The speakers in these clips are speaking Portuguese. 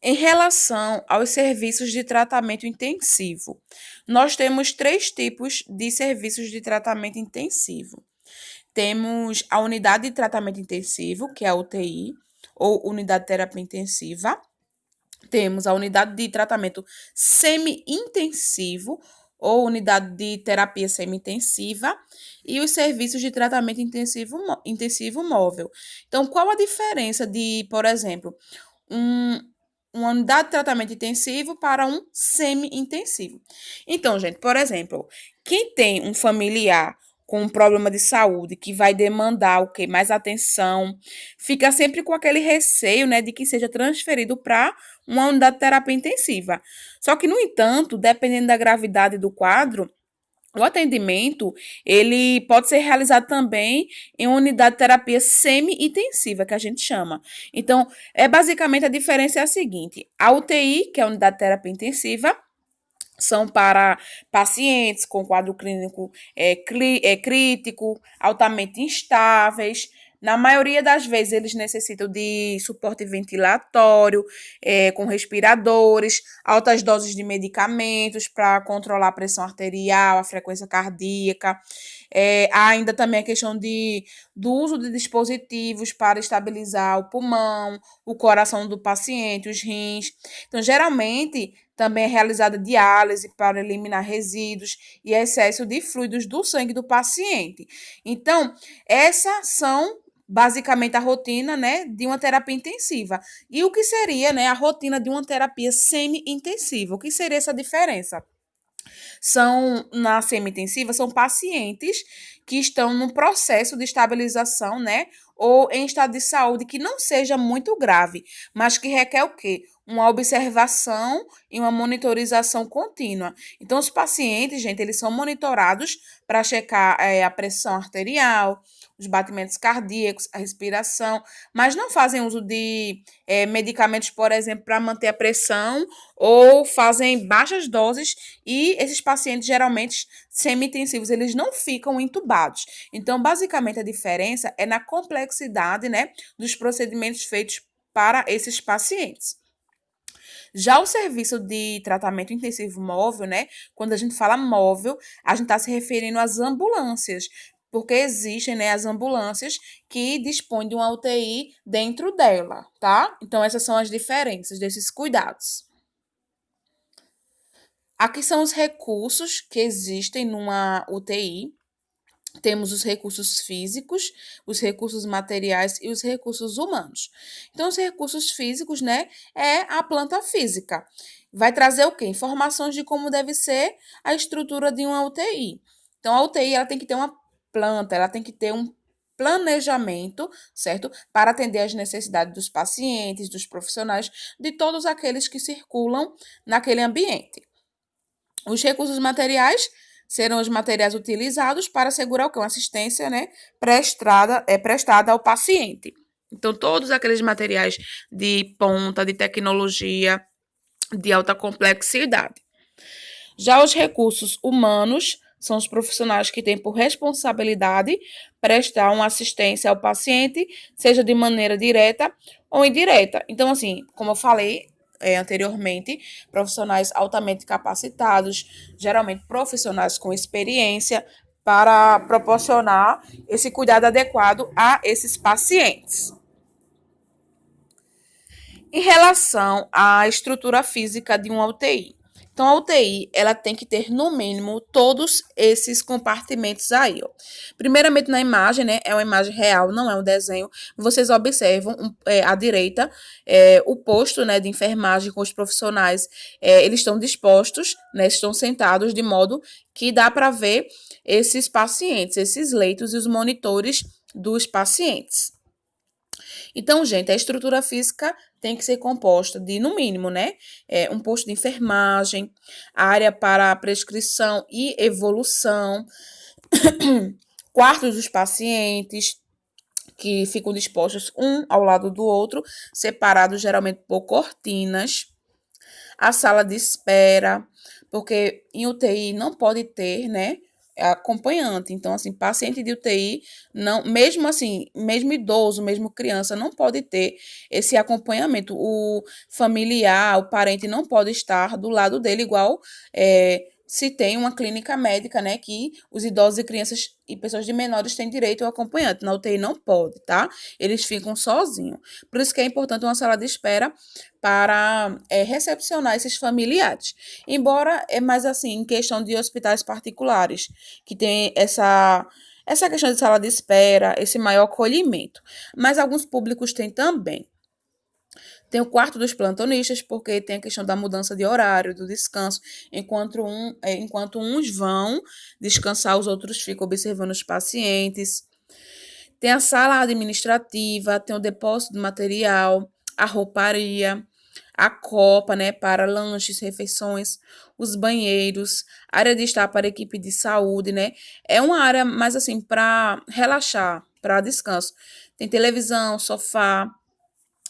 Em relação aos serviços de tratamento intensivo, nós temos três tipos de serviços de tratamento intensivo. Temos a unidade de tratamento intensivo, que é a UTI, ou unidade de terapia intensiva. Temos a unidade de tratamento semi-intensivo, ou unidade de terapia semi-intensiva, e os serviços de tratamento intensivo móvel. Então, qual a diferença de, por exemplo, um, uma unidade de tratamento intensivo para um semi-intensivo? Então, gente, por exemplo, quem tem um familiar com um problema de saúde que vai demandar o quê? Mais atenção, fica sempre com aquele receio, né, de que seja transferido para uma unidade de terapia intensiva. Só que, no entanto, dependendo da gravidade do quadro, o atendimento, ele pode ser realizado também em uma unidade de terapia semi-intensiva, que a gente chama. Então, basicamente a diferença é a seguinte: a UTI, que é a unidade de terapia intensiva, são para pacientes com quadro clínico crítico, altamente instáveis. Na maioria das vezes, eles necessitam de suporte ventilatório, com respiradores, altas doses de medicamentos para controlar a pressão arterial, a frequência cardíaca. Há ainda também a questão do uso de dispositivos para estabilizar o pulmão, o coração do paciente, os rins. Então, geralmente, também é realizada diálise para eliminar resíduos e excesso de fluidos do sangue do paciente. Então, essas são basicamente a rotina, né, de uma terapia intensiva. E o que seria, né, a rotina de uma terapia semi-intensiva? O que seria essa diferença? Na semi-intensiva, são pacientes que estão num processo de estabilização, né? Ou em estado de saúde que não seja muito grave, mas que requer o quê? Uma observação e uma monitorização contínua. Então, os pacientes, gente, eles são monitorados para checar a pressão arterial, os batimentos cardíacos, a respiração, mas não fazem uso de medicamentos, por exemplo, para manter a pressão ou fazem baixas doses e esses pacientes geralmente semi-intensivos, eles não ficam entubados. Então, basicamente a diferença é na complexidade, né, dos procedimentos feitos para esses pacientes. Já o serviço de tratamento intensivo móvel, né? Quando a gente fala móvel, a gente está se referindo às ambulâncias, porque existem, né, as ambulâncias que dispõem de uma UTI dentro dela, tá? Então, essas são as diferenças desses cuidados. Aqui são os recursos que existem numa UTI. Temos os recursos físicos, os recursos materiais e os recursos humanos. Então, os recursos físicos, né, é a planta física. Vai trazer o quê? Informações de como deve ser a estrutura de uma UTI. Então, a UTI ela tem que ter uma planta, ela tem que ter um planejamento, certo? Para atender às necessidades dos pacientes, dos profissionais, de todos aqueles que circulam naquele ambiente. Os recursos materiais serão os materiais utilizados para assegurar o que? Uma assistência, né, prestada ao paciente. Então, todos aqueles materiais de ponta, de tecnologia, de alta complexidade. Já os recursos humanos são os profissionais que têm por responsabilidade prestar uma assistência ao paciente, seja de maneira direta ou indireta. Então, assim, como eu falei, anteriormente, profissionais altamente capacitados, geralmente profissionais com experiência, para proporcionar esse cuidado adequado a esses pacientes. Em relação à estrutura física de uma UTI. Então, a UTI, ela tem que ter, no mínimo, todos esses compartimentos aí, ó. Primeiramente, na imagem, né, é uma imagem real, não é um desenho. Vocês observam à direita o posto, né, de enfermagem com os profissionais. Eles estão dispostos, né, estão sentados de modo que dá para ver esses pacientes, esses leitos e os monitores dos pacientes. Então, gente, a estrutura física tem que ser composta de, no mínimo, né, um posto de enfermagem, área para prescrição e evolução, quartos dos pacientes, que ficam dispostos um ao lado do outro, separados geralmente por cortinas, a sala de espera, porque em UTI não pode ter, né, acompanhante. Então, assim, paciente de UTI, não, mesmo assim, mesmo idoso, mesmo criança, não pode ter esse acompanhamento. O familiar, o parente não pode estar do lado dele, igual se tem uma clínica médica, né, que os idosos e crianças e pessoas de menores têm direito ao acompanhante. Na UTI não pode, tá? Eles ficam sozinhos. Por isso que é importante uma sala de espera para recepcionar esses familiares. Embora, é mais assim, em questão de hospitais particulares, que tem essa questão de sala de espera, esse maior acolhimento. Mas alguns públicos têm também. Tem o quarto dos plantonistas, porque tem a questão da mudança de horário, do descanso. Enquanto uns vão descansar, os outros ficam observando os pacientes. Tem a sala administrativa, tem o depósito de material, a rouparia, a copa, né, para lanches, refeições, os banheiros, área de estar para a equipe de saúde, né? É uma área mais assim para relaxar, para descanso. Tem televisão, sofá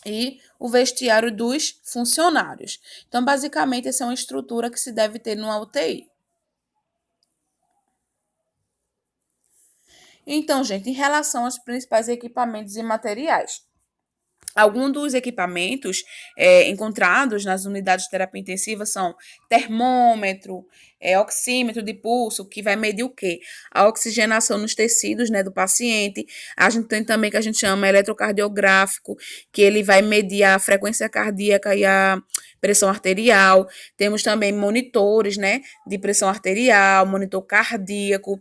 e o vestiário dos funcionários. Então, basicamente, essa é uma estrutura que se deve ter numa UTI. Então, gente, em relação aos principais equipamentos e materiais, alguns dos equipamentos encontrados nas unidades de terapia intensiva são termômetro, oxímetro de pulso, que vai medir o quê? A oxigenação nos tecidos, né, do paciente. A gente tem também que a gente chama eletrocardiográfico, que ele vai medir a frequência cardíaca e a pressão arterial. Temos também monitores, né, de pressão arterial, monitor cardíaco,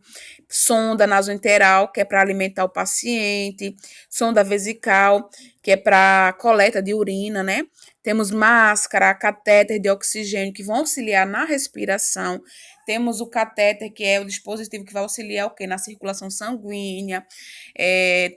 sonda nasointeral, que é para alimentar o paciente, sonda vesical, que é para coleta de urina, né? Temos máscara, catéter de oxigênio, que vão auxiliar na respiração. Temos o catéter, que é o dispositivo que vai auxiliar o quê? Na circulação sanguínea,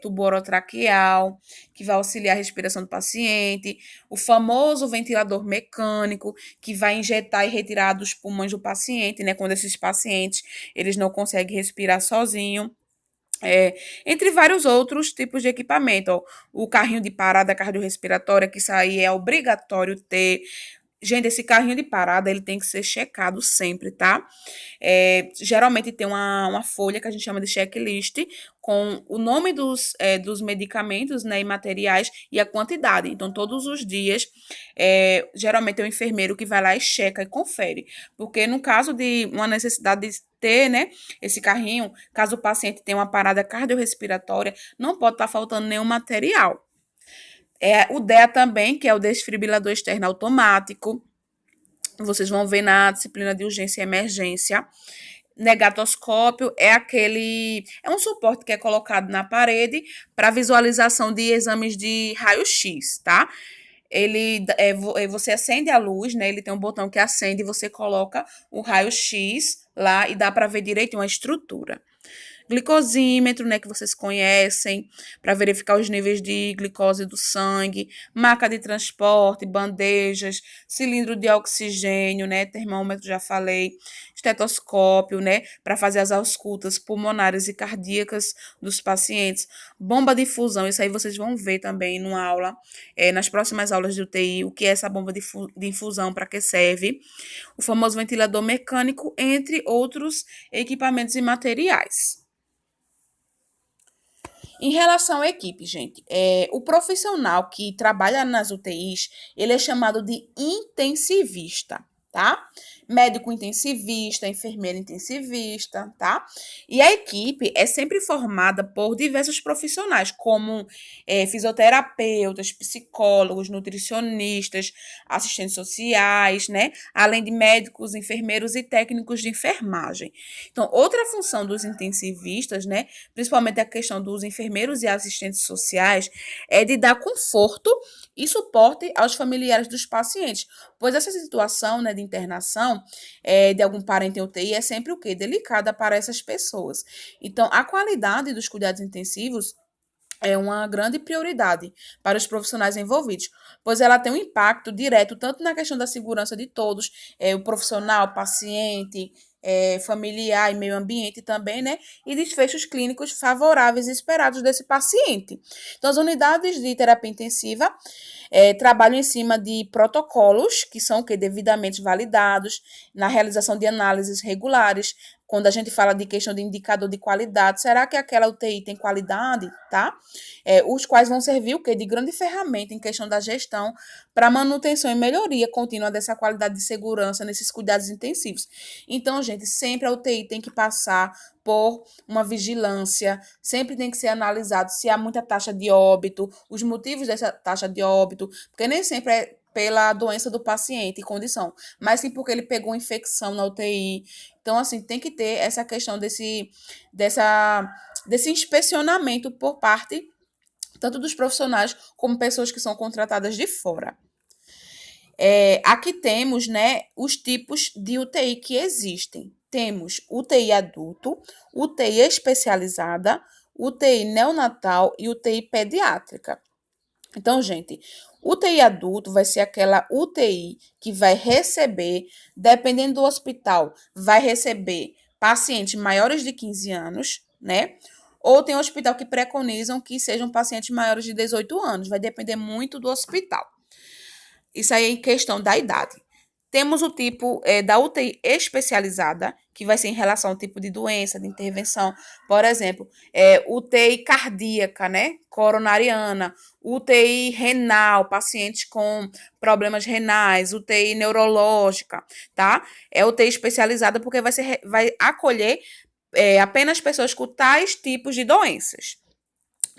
tubo orotraqueal, que vai auxiliar a respiração do paciente. O famoso ventilador mecânico, que vai injetar e retirar dos pulmões do paciente, né? Quando esses pacientes, eles não conseguem respirar sozinho. Entre vários outros tipos de equipamento, ó, o carrinho de parada cardiorrespiratória, que isso aí é obrigatório ter. Gente, esse carrinho de parada, ele tem que ser checado sempre, tá? Geralmente tem uma folha que a gente chama de checklist com o nome dos medicamentos, né, e materiais e a quantidade. Então, todos os dias, geralmente é o enfermeiro que vai lá e checa e confere. Porque no caso de uma necessidade de ter, né, esse carrinho, caso o paciente tenha uma parada cardiorrespiratória, não pode estar faltando nenhum material. O DEA também, que é o desfibrilador externo automático. Vocês vão ver na disciplina de urgência e emergência. Negatoscópio é um suporte que é colocado na parede para visualização de exames de raio-x, tá? Você acende a luz, né? Ele tem um botão que acende e você coloca o raio-x lá e dá para ver direitinho a estrutura. Glicosímetro, né, que vocês conhecem, para verificar os níveis de glicose do sangue, maca de transporte, bandejas, cilindro de oxigênio, né, termômetro, já falei, estetoscópio, né, para fazer as auscultas pulmonares e cardíacas dos pacientes, bomba de infusão, isso aí vocês vão ver também numa aula, nas próximas aulas de UTI, o que é essa bomba de infusão, para que serve, o famoso ventilador mecânico, entre outros equipamentos e materiais. Em relação à equipe, gente, o profissional que trabalha nas UTIs, ele é chamado de intensivista, tá? Médico intensivista, enfermeira intensivista, tá? E a equipe é sempre formada por diversos profissionais, como fisioterapeutas, psicólogos, nutricionistas, assistentes sociais, né? Além de médicos, enfermeiros e técnicos de enfermagem. Então, outra função dos intensivistas, né? Principalmente a questão dos enfermeiros e assistentes sociais, é de dar conforto e suporte aos familiares dos pacientes, pois essa situação, né, de internação de algum parente em UTI é sempre o quê? Delicada para essas pessoas. Então, a qualidade dos cuidados intensivos é uma grande prioridade para os profissionais envolvidos, pois ela tem um impacto direto tanto na questão da segurança de todos, o profissional, o paciente, familiar e meio ambiente também, né? E desfechos clínicos favoráveis e esperados desse paciente. Então, as unidades de terapia intensiva trabalham em cima de protocolos que são devidamente validados na realização de análises regulares, quando a gente fala de questão de indicador de qualidade, será que aquela UTI tem qualidade, tá? Os quais vão servir o quê? De grande ferramenta em questão da gestão para manutenção e melhoria contínua dessa qualidade de segurança nesses cuidados intensivos. Então, gente, sempre a UTI tem que passar por uma vigilância, sempre tem que ser analisado se há muita taxa de óbito, os motivos dessa taxa de óbito, porque nem sempre é pela doença do paciente e condição, mas sim porque ele pegou infecção na UTI. Então, assim, tem que ter essa questão desse inspecionamento por parte tanto dos profissionais como pessoas que são contratadas de fora. Aqui temos, né, os tipos de UTI que existem. Temos UTI adulto, UTI especializada, UTI neonatal e UTI pediátrica. Então, gente, UTI adulto vai ser aquela UTI que vai receber, dependendo do hospital, vai receber pacientes maiores de 15 anos, né? Ou tem um hospital que preconizam que sejam pacientes maiores de 18 anos, vai depender muito do hospital. Isso aí é em questão da idade. Temos o tipo da UTI especializada, que vai ser em relação ao tipo de doença, de intervenção. Por exemplo, UTI cardíaca, né? Coronariana, UTI renal, pacientes com problemas renais, UTI neurológica, tá? É UTI especializada porque vai acolher apenas pessoas com tais tipos de doenças.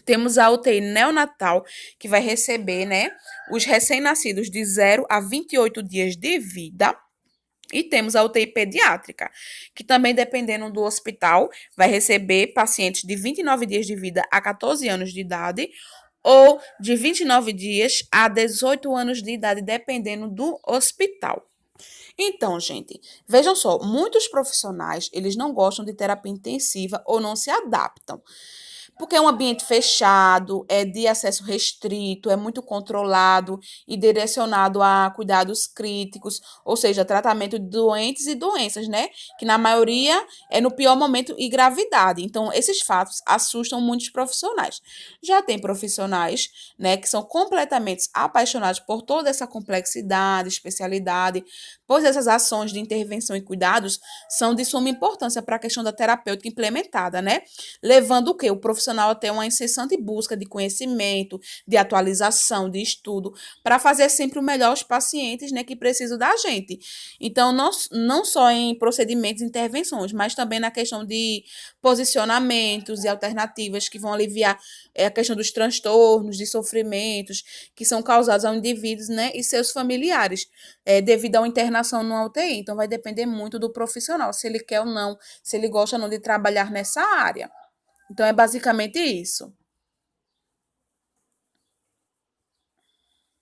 Temos a UTI neonatal, que vai receber, né, os recém-nascidos de 0 a 28 dias de vida. E temos a UTI pediátrica, que também, dependendo do hospital, vai receber pacientes de 29 dias de vida a 14 anos de idade ou de 29 dias a 18 anos de idade, dependendo do hospital. Então, gente, vejam só, muitos profissionais, eles não gostam de terapia intensiva ou não se adaptam. Porque é um ambiente fechado, é de acesso restrito, é muito controlado e direcionado a cuidados críticos, ou seja, tratamento de doentes e doenças, né? Que na maioria é no pior momento e gravidade. Então, esses fatos assustam muitos profissionais. Já tem profissionais, né, que são completamente apaixonados por toda essa complexidade, especialidade, pois essas ações de intervenção e cuidados são de suma importância para a questão da terapêutica implementada, né? Levando o quê? O profissional a ter uma incessante busca de conhecimento, de atualização, de estudo, para fazer sempre o melhor aos pacientes, né, que precisam da gente. Então, não só em procedimentos e intervenções, mas também na questão de posicionamentos e alternativas que vão aliviar a questão dos transtornos, de sofrimentos que são causados a indivíduos, né, e seus familiares, devido a uma internação no UTI. Então, vai depender muito do profissional, se ele quer ou não, se ele gosta ou não de trabalhar nessa área. Então, é basicamente isso.